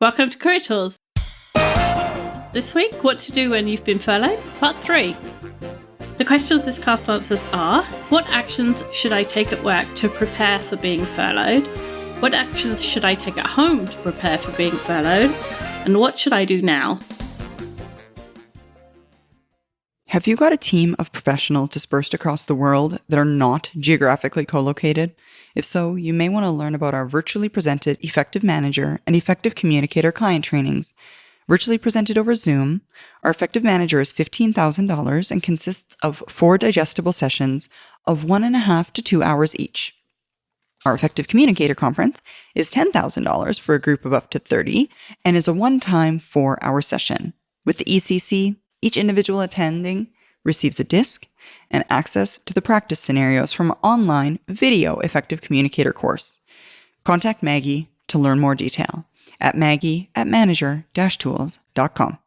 Welcome to Career Tools. This week, what to do when you've been furloughed, part 3. The questions this cast answers are: what actions should I take at work to prepare for being furloughed? What actions should I take at home to prepare for being furloughed? And what should I do now? Have you got a team of professionals dispersed across the world that are not geographically co-located? If so, you may want to learn about our virtually presented Effective Manager and Effective Communicator client trainings. Virtually presented over Zoom, our Effective Manager is $15,000 and consists of 4 digestible sessions of 1.5 to 2 hours each. Our Effective Communicator conference is $10,000 for a group of up to 30 and is a one-time 4-hour session. With the ECC, each individual attending receives a disc and access to the practice scenarios from an online video Effective Communicator course. Contact Maggie to learn more detail at maggie@manager-tools.com.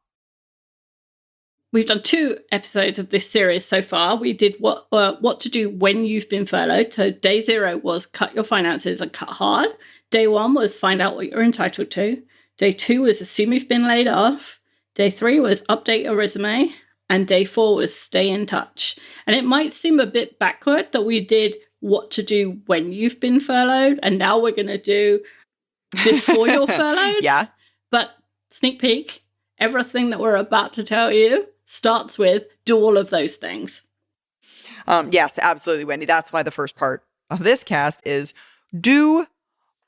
We've done 2 episodes of this series so far. We did what to do when you've been furloughed. So day 0 was cut your finances and cut hard. Day 1 was find out what you're entitled to. Day 2 was assume you've been laid off. Day 3 was update your resume. And day 4 was stay in touch. And it might seem a bit backward that we did what to do when you've been furloughed. And now we're going to do before you're furloughed. Yeah. But sneak peek, everything that we're about to tell you starts with do all of those things. Yes, absolutely, Wendy. That's why the first part of this cast is do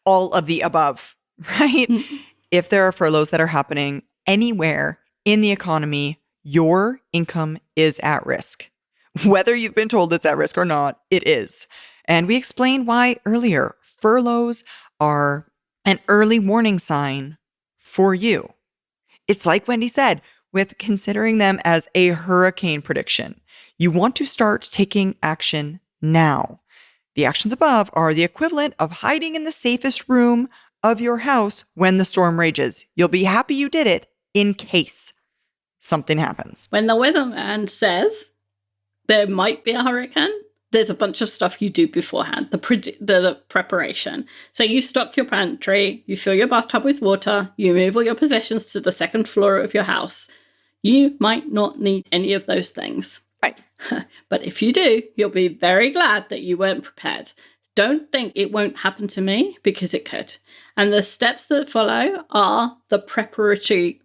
all of the above, right? Mm-hmm. If there are furloughs that are happening anywhere in the economy, your income is at risk. Whether you've been told it's at risk or not, it is. And we explained why earlier. Furloughs are an early warning sign for you. It's like Wendy said, with considering them as a hurricane prediction. You want to start taking action now. The actions above are the equivalent of hiding in the safest room of your house when the storm rages. You'll be happy you did it in case something happens. When the weatherman says there might be a hurricane, there's a bunch of stuff you do beforehand, the preparation. So you stock your pantry, you fill your bathtub with water, you move all your possessions to the second floor of your house. You might not need any of those things. Right. But if you do, you'll be very glad that you weren't prepared. Don't think it won't happen to me, because it could. And the steps that follow are the preparatory,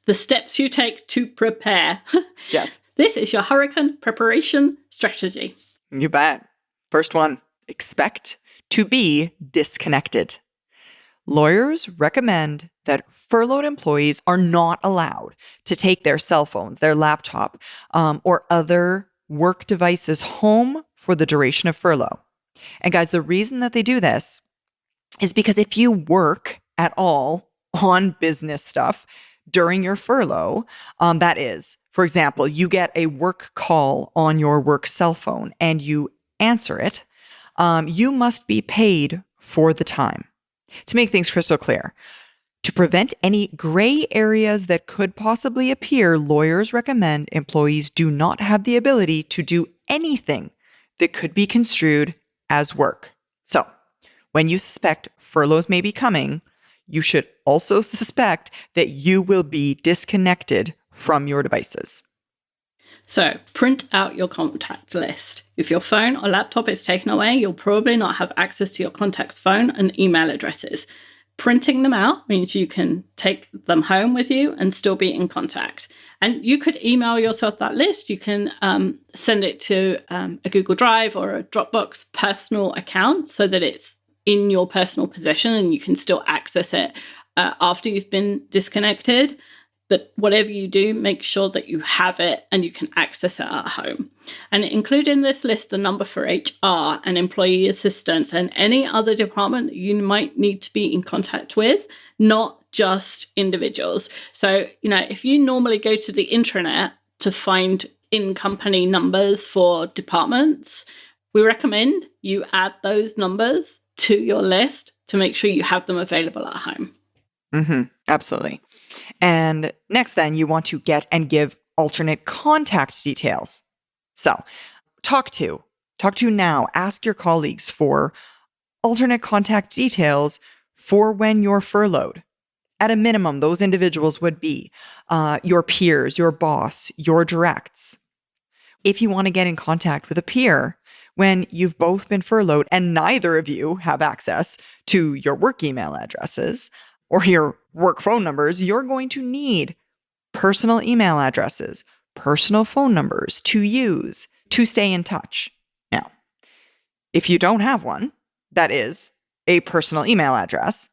the steps you take to prepare. Yes. This is your hurricane preparation strategy. You bet. First one, expect to be disconnected. Lawyers recommend that furloughed employees are not allowed to take their cell phones, their laptop, or other work devices home for the duration of furlough. And guys, the reason that they do this is because if you work at all on business stuff during your furlough, that is, for example, you get a work call on your work cell phone and you answer it, you must be paid for the time. To make things crystal clear, to prevent any gray areas that could possibly appear, lawyers recommend employees do not have the ability to do anything that could be construed as work. So, when you suspect furloughs may be coming, you should also suspect that you will be disconnected from your devices. So, print out your contact list. If your phone or laptop is taken away, you'll probably not have access to your contact's phone and email addresses. Printing them out means you can take them home with you and still be in contact. And you could email yourself that list. You can send it to a Google Drive or a Dropbox personal account so that it's in your personal possession and you can still access it after you've been disconnected. But whatever you do, make sure that you have it and you can access it at home. And include in this list the number for HR and employee assistance and any other department that you might need to be in contact with, not just individuals. So, if you normally go to the intranet to find in-company numbers for departments, we recommend you add those numbers to your list to make sure you have them available at home. Mm-hmm. Absolutely. And next, then, you want to get and give alternate contact details. So talk to now. Ask your colleagues for alternate contact details for when you're furloughed. At a minimum, those individuals would be your peers, your boss, your directs. If you want to get in contact with a peer when you've both been furloughed and neither of you have access to your work email addresses or your work phone numbers, you're going to need personal email addresses, personal phone numbers to use to stay in touch. Now, if you don't have one, that is a personal email address,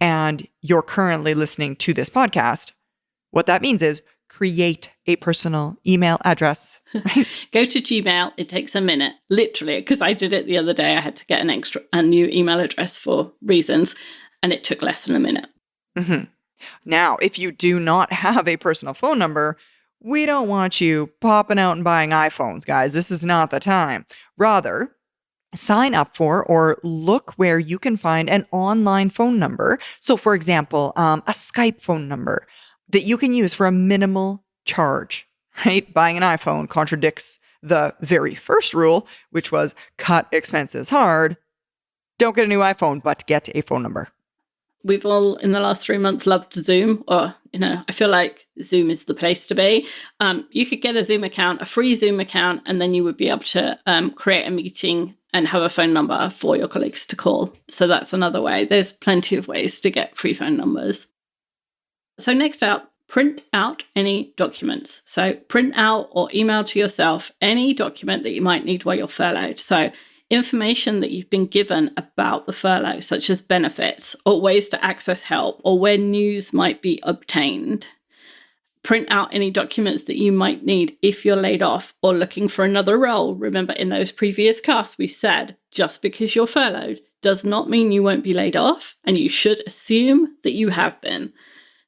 and you're currently listening to this podcast, what that means is create a personal email address. Go to Gmail. It takes a minute, literally, because I did it the other day. I had to get a new email address for reasons, and it took less than a minute. Mm-hmm. Now, if you do not have a personal phone number, we don't want you popping out and buying iPhones, guys. This is not the time. Rather, sign up for or look where you can find an online phone number. So, for example, a Skype phone number that you can use for a minimal charge, right? Buying an iPhone contradicts the very first rule, which was cut expenses hard. Don't get a new iPhone, but get a phone number. We've all, in the last 3 months, loved Zoom, or, I feel like Zoom is the place to be. You could get a Zoom account, a free Zoom account, and then you would be able to create a meeting and have a phone number for your colleagues to call. So that's another way. There's plenty of ways to get free phone numbers. So next up, print out any documents. So print out or email to yourself any document that you might need while you're furloughed. So information that you've been given about the furlough, such as benefits or ways to access help or where news might be obtained. Print out any documents that you might need if you're laid off or looking for another role. Remember, in those previous casts, we said just because you're furloughed does not mean you won't be laid off, and you should assume that you have been.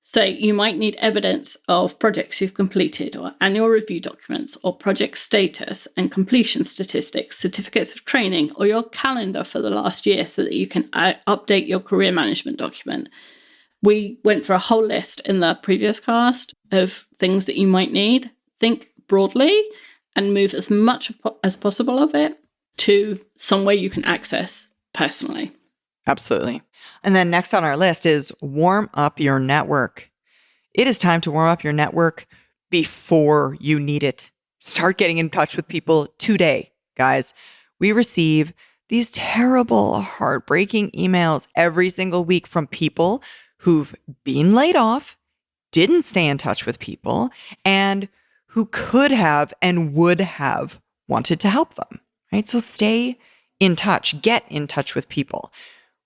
So you might need evidence of projects you've completed or annual review documents or project status and completion statistics, certificates of training, or your calendar for the last year so that you can update your career management document. We went through a whole list in the previous cast of things that you might need. Think broadly and move as much as possible of it to somewhere you can access personally. Absolutely. And then next on our list is warm up your network. It is time to warm up your network before you need it. Start getting in touch with people today, guys. We receive these terrible, heartbreaking emails every single week from people who've been laid off, didn't stay in touch with people, and who could have and would have wanted to help them, right? So stay in touch, get in touch with people.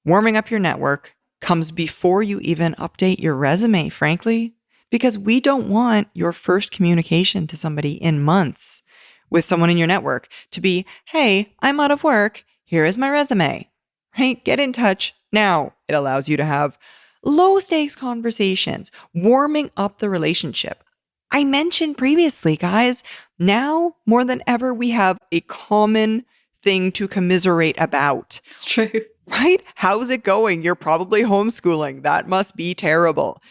Warming up your network comes before you even update your resume, frankly, because we don't want your first communication to somebody in months with someone in your network to be, hey, I'm out of work. Here is my resume, right? Get in touch now. It allows you to have low stakes conversations, warming up the relationship. I mentioned previously, guys, now more than ever, we have a common thing to commiserate about. It's true. Right? How's it going? You're probably homeschooling. That must be terrible.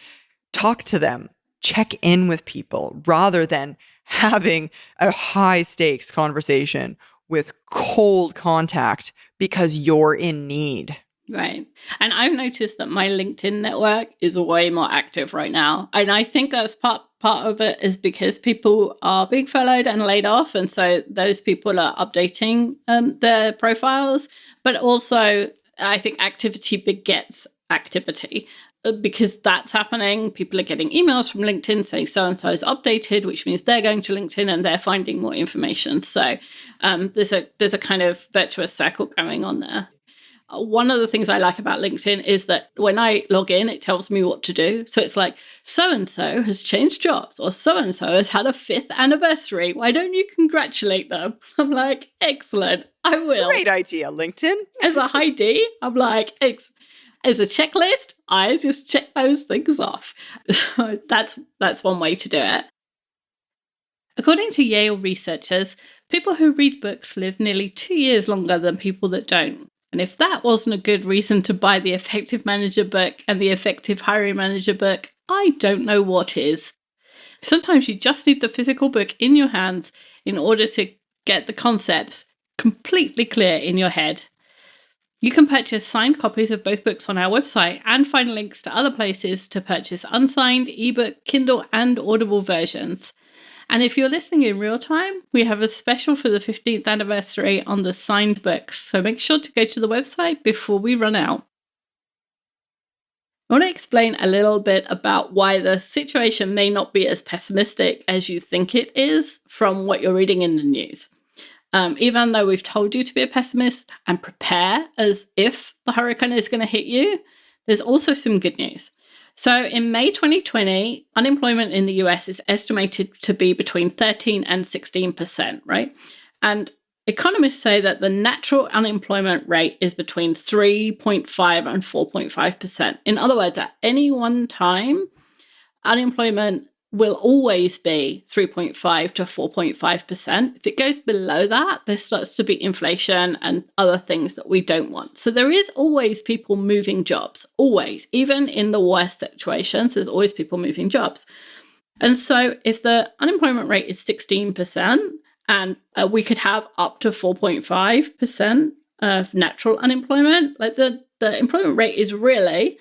Talk to them. Check in with people rather than having a high stakes conversation with cold contact because you're in need. Right. And I've noticed that my LinkedIn network is way more active right now. And I think that's part of it is because people are being furloughed and laid off. And so those people are updating their profiles. But also, I think activity begets activity because that's happening. People are getting emails from LinkedIn saying so-and-so is updated, which means they're going to LinkedIn and they're finding more information. So there's a kind of virtuous circle going on there. One of the things I like about LinkedIn is that when I log in, it tells me what to do. So it's like, so-and-so has changed jobs or so-and-so has had a 5th anniversary. Why don't you congratulate them? I'm like, excellent, I will. Great idea, LinkedIn. As a high D, I'm like, as a checklist, I just check those things off. So that's one way to do it. According to Yale researchers, people who read books live nearly 2 years longer than people that don't. And if that wasn't a good reason to buy the Effective Manager book and the Effective Hiring Manager book, I don't know what is. Sometimes you just need the physical book in your hands in order to get the concepts completely clear in your head. You can purchase signed copies of both books on our website and find links to other places to purchase unsigned, ebook, Kindle, and Audible versions. And if you're listening in real time, we have a special for the 15th anniversary on the signed books. So make sure to go to the website before we run out. I want to explain a little bit about why the situation may not be as pessimistic as you think it is from what you're reading in the news. Even though we've told you to be a pessimist and prepare as if the hurricane is going to hit you, there's also some good news. So in May 2020, unemployment in the US is estimated to be between 13 and 16%, right? And economists say that the natural unemployment rate is between 3.5 and 4.5%. In other words, at any one time, unemployment will always be 3.5 to 4.5%. If it goes below that, there starts to be inflation and other things that we don't want. So there is always people moving jobs, always. Even in the worst situations, there's always people moving jobs. And so if the unemployment rate is 16%, and we could have up to 4.5% of natural unemployment, like the employment rate is really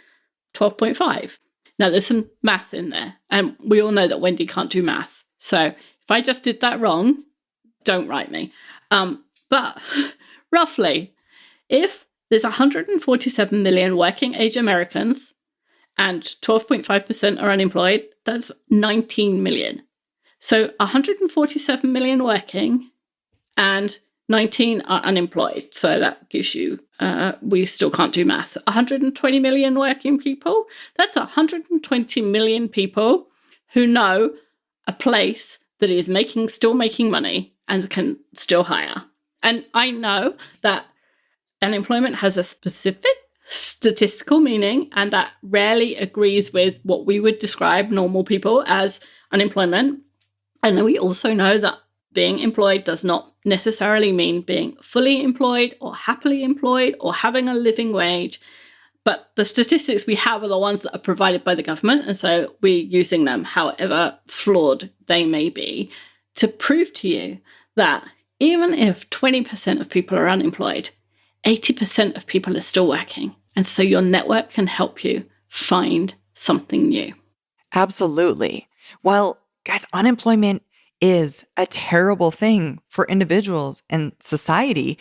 12.5. Now, there's some math in there, and we all know that Wendy can't do math. So if I just did that wrong, don't write me. But roughly, if there's 147 million working age Americans and 12.5% are unemployed, that's 19 million. So 147 million working and 19 are unemployed. So that gives you, we still can't do math, 120 million working people. That's 120 million people who know a place that is still making money and can still hire. And I know that unemployment has a specific statistical meaning, and that rarely agrees with what we would describe normal people as unemployment. And we also know that being employed does not necessarily mean being fully employed or happily employed or having a living wage. But the statistics we have are the ones that are provided by the government. And so we're using them, however flawed they may be, to prove to you that even if 20% of people are unemployed, 80% of people are still working. And so your network can help you find something new. Absolutely. Well, guys, unemployment is a terrible thing for individuals and society.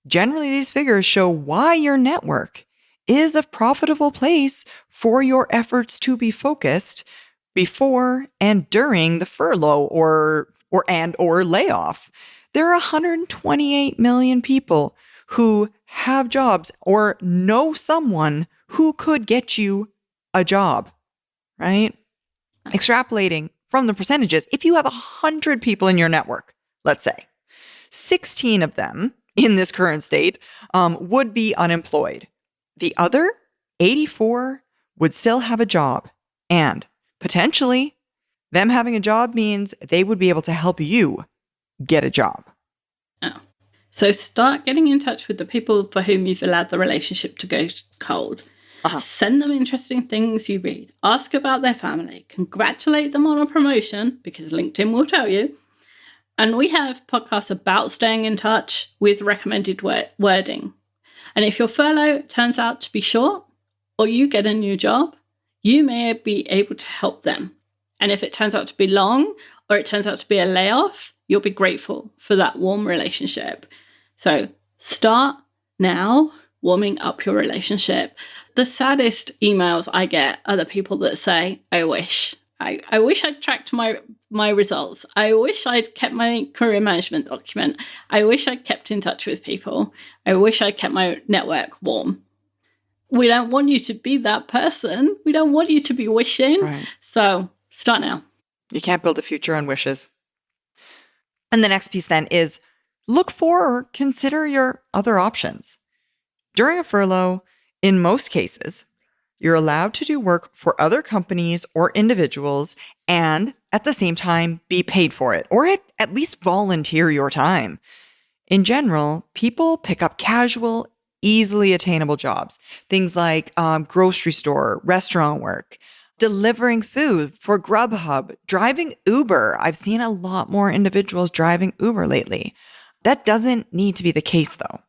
Generally, these figures show why your network is a profitable place for your efforts to be focused before and during the furlough or layoff. There are 128 million people who have jobs or know someone who could get you a job, right? Extrapolating from the percentages, if you have 100 people in your network, let's say, 16 of them in this current state would be unemployed. The other 84 would still have a job. And potentially, them having a job means they would be able to help you get a job. Oh. So start getting in touch with the people for whom you've allowed the relationship to go cold. Send them interesting things you read. Ask about their family. Congratulate them on a promotion, because LinkedIn will tell you. And we have podcasts about staying in touch with recommended wording. And if your furlough turns out to be short, or you get a new job, you may be able to help them. And if it turns out to be long, or it turns out to be a layoff, you'll be grateful for that warm relationship. So start now warming up your relationship. The saddest emails I get are the people that say, I wish I'd tracked my results. I wish I'd kept my career management document. I wish I'd kept in touch with people. I wish I'd kept my network warm. We don't want you to be that person. We don't want you to be wishing. Right. So start now. You can't build a future on wishes. And the next piece then is look for or consider your other options. During a furlough, in most cases, you're allowed to do work for other companies or individuals and at the same time be paid for it, or at least volunteer your time. In general, people pick up casual, easily attainable jobs. Things like grocery store, restaurant work, delivering food for Grubhub, driving Uber. I've seen a lot more individuals driving Uber lately. That doesn't need to be the case, though.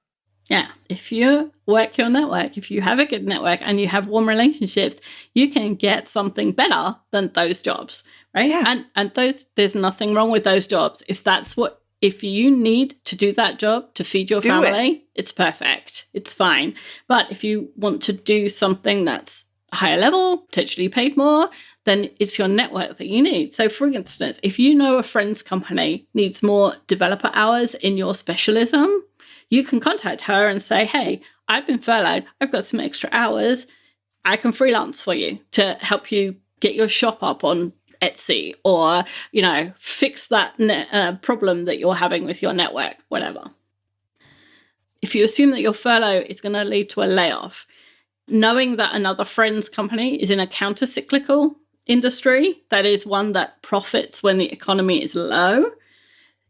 Yeah, if you work your network, if you have a good network and you have warm relationships, you can get something better than those jobs, right? Yeah. And those, there's nothing wrong with those jobs. If you need to do that job to feed your Do it. family, it's perfect. It's fine. But if you want to do something that's higher level, potentially paid more, then it's your network that you need. So for instance, if you know a friend's company needs more developer hours in your specialism, you can contact her and say, hey, I've been furloughed. I've got some extra hours. I can freelance for you to help you get your shop up on Etsy or, fix that problem that you're having with your network, whatever. If you assume that your furlough is going to lead to a layoff, knowing that another friend's company is in a counter-cyclical industry, that is one that profits when the economy is low,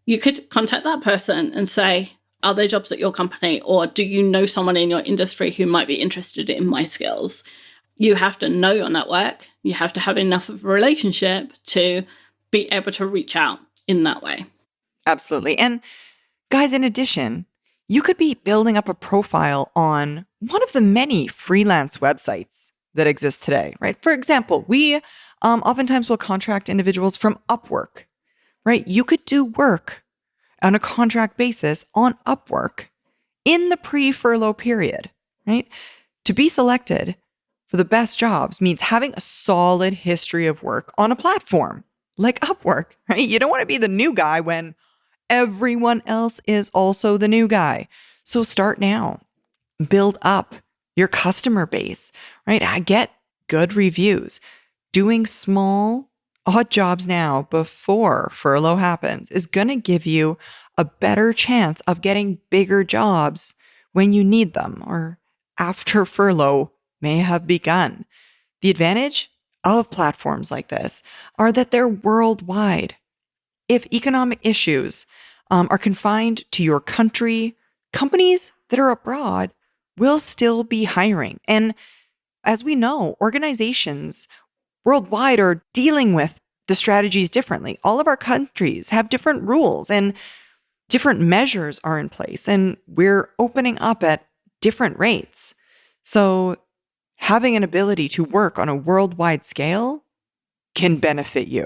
you could contact that person and say, are there jobs at your company? Or do you know someone in your industry who might be interested in my skills? You have to know your network. You have to have enough of a relationship to be able to reach out in that way. Absolutely. And guys, in addition, you could be building up a profile on one of the many freelance websites that exist today, right? For example, we oftentimes will contract individuals from Upwork, right? You could do work on a contract basis on Upwork in the pre-furlough period, right? To be selected for the best jobs means having a solid history of work on a platform like Upwork, right? You don't want to be the new guy when everyone else is also the new guy. So start now. Build up your customer base, right? Get good reviews. Doing small, odd jobs now before furlough happens is going to give you a better chance of getting bigger jobs when you need them or after furlough may have begun. The advantage of platforms like this are that they're worldwide. If economic issues are confined to your country, companies that are abroad will still be hiring. And as we know, organizations worldwide are dealing with the strategies differently. All of our countries have different rules and different measures are in place, and we're opening up at different rates. So having an ability to work on a worldwide scale can benefit you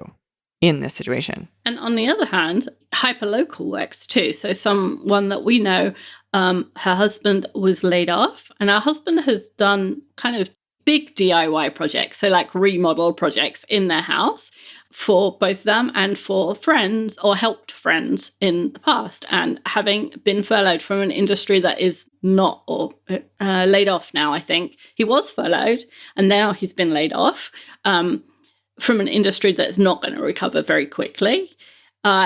in this situation. And on the other hand, hyperlocal works too. So someone that we know, her husband was laid off, and our husband has done kind of big DIY projects, so like remodel projects in their house for both them and for friends or helped friends in the past. And having been furloughed from an industry that is not or laid off now, I think he was furloughed and now he's been laid off. From an industry that's not going to recover very quickly.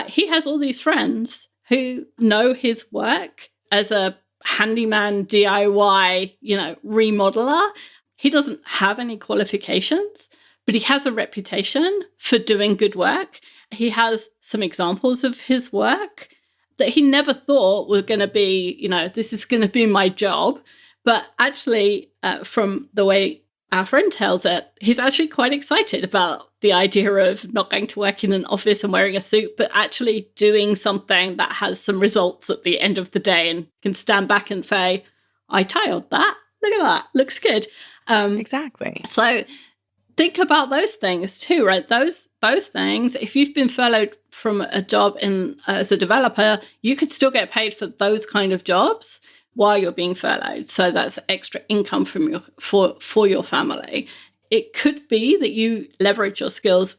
He has all these friends who know his work as a handyman, DIY, remodeler. He doesn't have any qualifications, but he has a reputation for doing good work. He has some examples of his work that he never thought were going to be, this is going to be my job. But actually, from the way our friend tells it, he's actually quite excited about the idea of not going to work in an office and wearing a suit, but actually doing something that has some results at the end of the day and can stand back and say, I tiled that. Look at that. Looks good. Exactly. So think about those things too, right? Those things, if you've been furloughed from a job as a developer, you could still get paid for those kind of jobs while you're being furloughed. So that's extra income for your family. It could be that you leverage your skills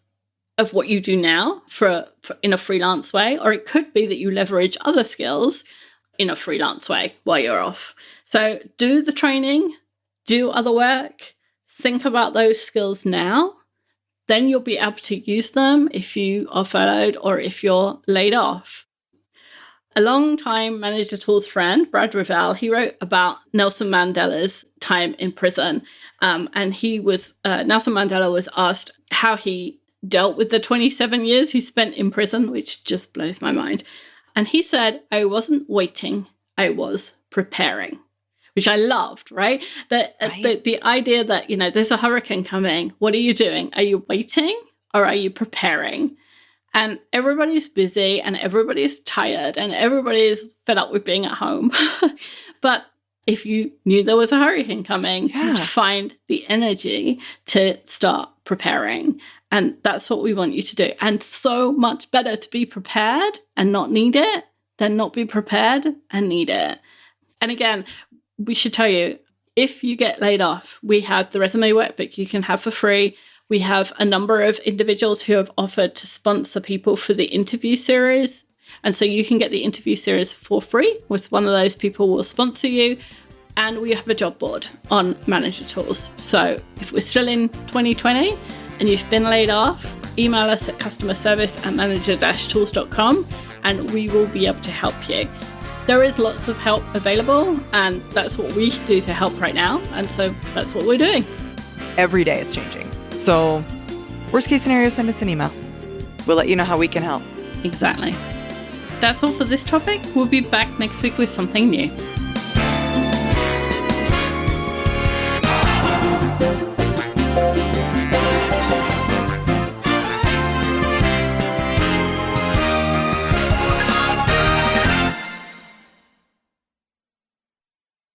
of what you do now for in a freelance way, or it could be that you leverage other skills in a freelance way while you're off. So do the training, do other work, think about those skills now. Then you'll be able to use them if you are furloughed or if you're laid off. A long-time Manager Tools friend, Brad Revell, he wrote about Nelson Mandela's time in prison. And Nelson Mandela was asked how he dealt with the 27 years he spent in prison, which just blows my mind. And he said, I wasn't waiting, I was preparing, which I loved, right? The idea that, there's a hurricane coming. What are you doing? Are you waiting or are you preparing? And everybody's busy and everybody's tired and everybody's fed up with being at home. But if you knew there was a hurricane coming, Yeah. you'd find the energy to start preparing. And that's what we want you to do. And so much better to be prepared and not need it than not be prepared and need it. And again, we should tell you, if you get laid off, we have the resume workbook you can have for free. We have a number of individuals who have offered to sponsor people for the interview series. And so you can get the interview series for free with one of those people will sponsor you. And we have a job board on Manager Tools. So if we're still in 2020 and you've been laid off, email us at customerservice@manager-tools.com and we will be able to help you. There is lots of help available, and that's what we do to help right now. And so that's what we're doing. Every day it's changing. So worst case scenario, send us an email. We'll let you know how we can help. Exactly. That's all for this topic. We'll be back next week with something new.